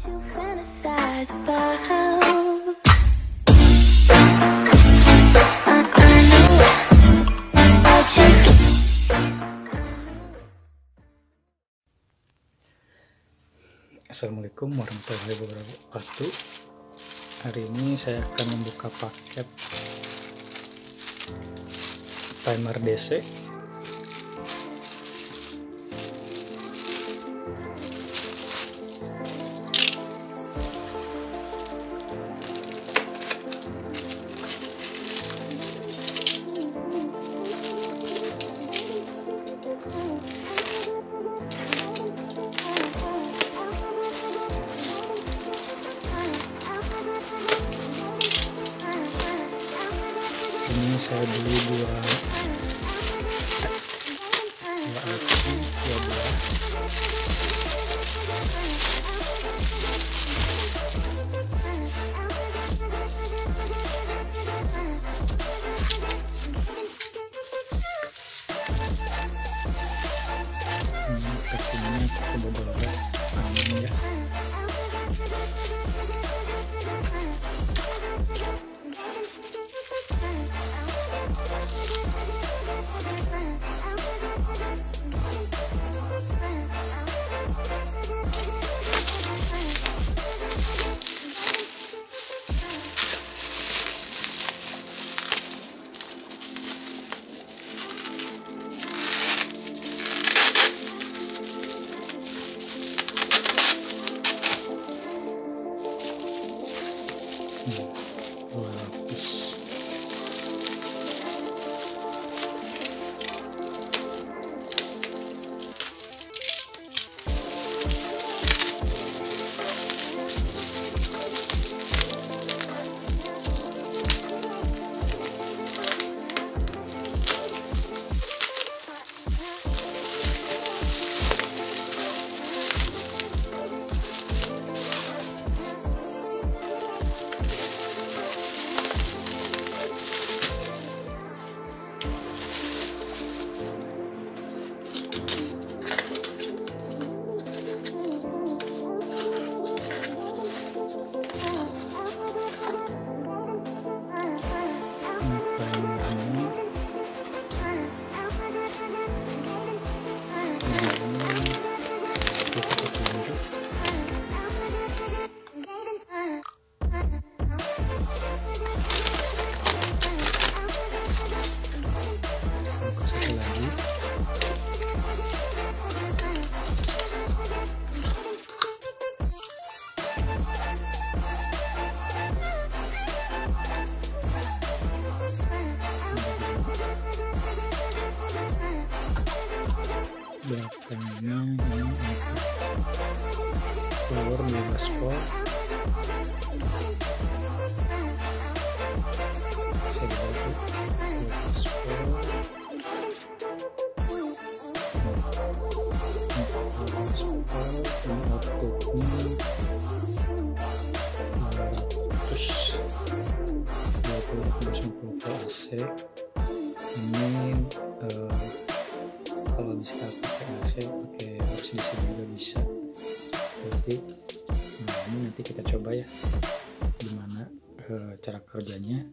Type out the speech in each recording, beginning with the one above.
Assalamualaikum warahmatullahi wabarakatuh. Hari ini saya akan membuka paket timer DC. Ini saya beli dua ini setingnya kita coba aman ya. Dua lapis. Belakangnya ini untuk power 12 volt. Bisa dibantu 12 volt. 12 volt dan outputnya 220 AC. Ini kalau bisa pakai AC, pakai harus DC juga bisa. Berarti ini nanti kita coba ya gimana cara kerjanya.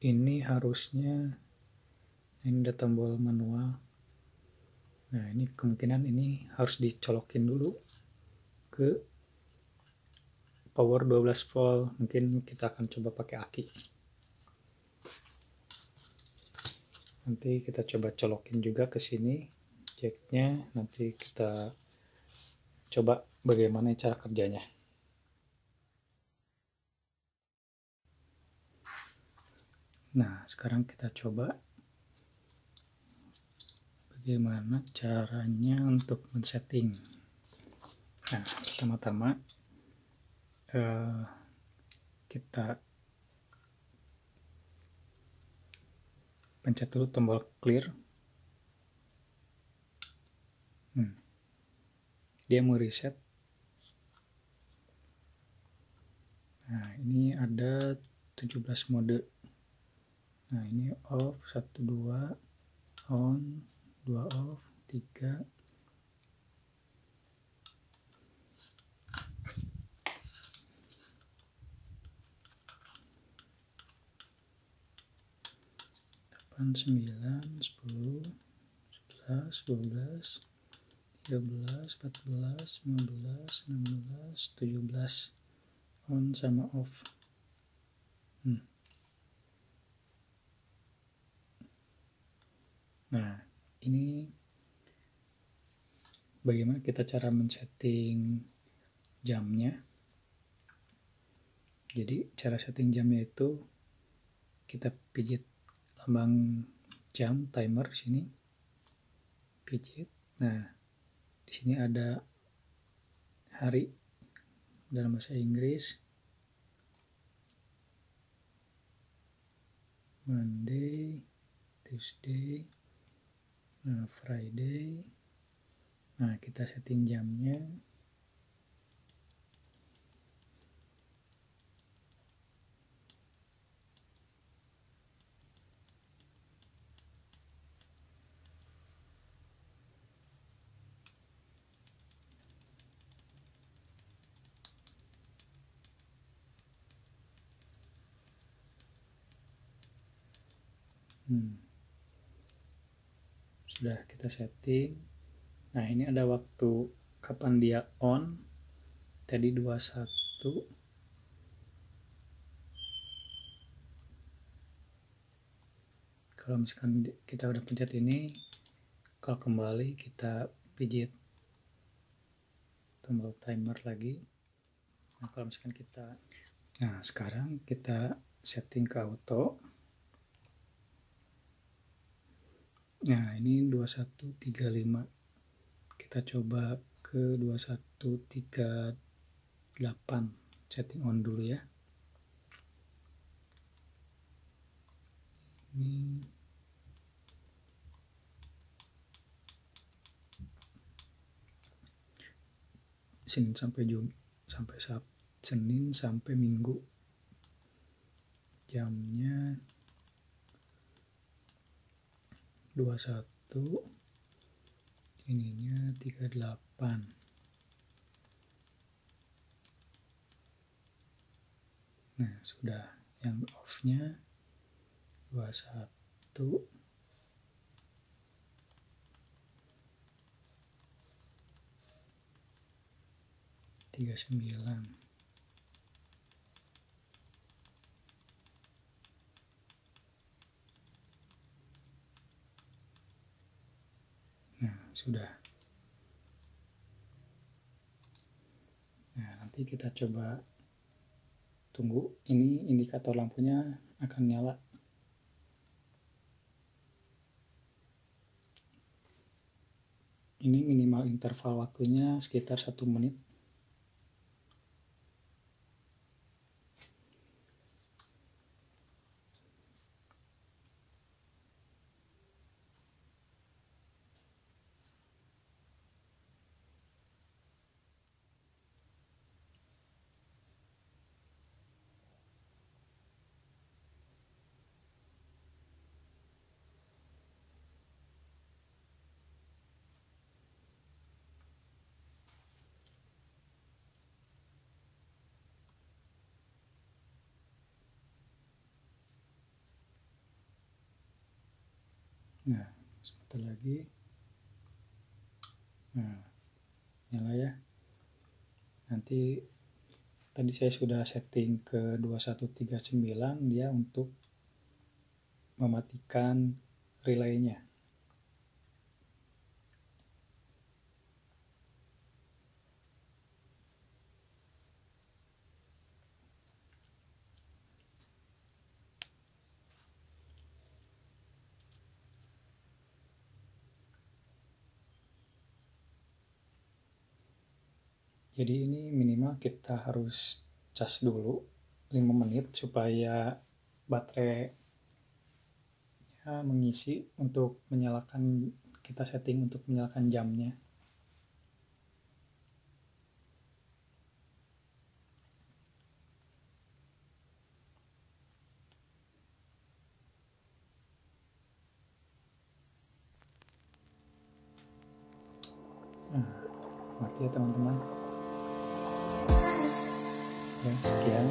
Ini harusnya ini ada tombol manual. Nah ini kemungkinan ini harus dicolokin dulu ke power 12 volt. Mungkin kita akan coba pakai aki. Nanti kita coba colokin juga ke sini jacknya. Nanti kita coba bagaimana cara kerjanya. Nah sekarang kita coba bagaimana caranya untuk men-setting. Nah pertama-tama kita pencet dulu tombol clear. Dia mau reset. Nah ini ada 17 mode. Nah ini off, 1, 2 on, 2 off, 3, 8, 9, 10, 11, 12, 13, 14, 15, 16, 17. On sama off. Nah, ini bagaimana kita cara men-setting jamnya. Jadi cara setting jamnya itu kita pijit lambang jam timer di sini, pijit. Nah, di sini ada hari dalam bahasa Inggris, Monday, Tuesday, Friday. Nah, kita setting jamnya. Sudah kita setting. Nah, ini ada waktu kapan dia on. Tadi 21. Kalau misalkan kita udah pencet ini, kalau kembali kita pijit tombol timer lagi. Nah, kalau misalkan sekarang kita setting ke auto. Nah, ini 2135. Kita coba ke 2138. Setting on dulu ya. Ini Senin sampai Senin sampai Minggu. Jamnya 21, ininya 38. Nah, sudah. Yang off-nya 21, 39. Nah, sudah. Nah, nanti kita coba tunggu, ini indikator lampunya akan nyala. Ini minimal interval waktunya sekitar 1 menit. Nah, sebentar lagi. Nah, nyala ya. Nanti tadi saya sudah setting ke 2139 dia untuk mematikan relaynya. Jadi ini minimal kita harus cas dulu 5 menit supaya baterai mengisi untuk menyalakan, kita setting untuk menyalakan jamnya. Nah, mati ya teman-teman. Ya, sekian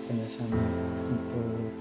penjelasan untuk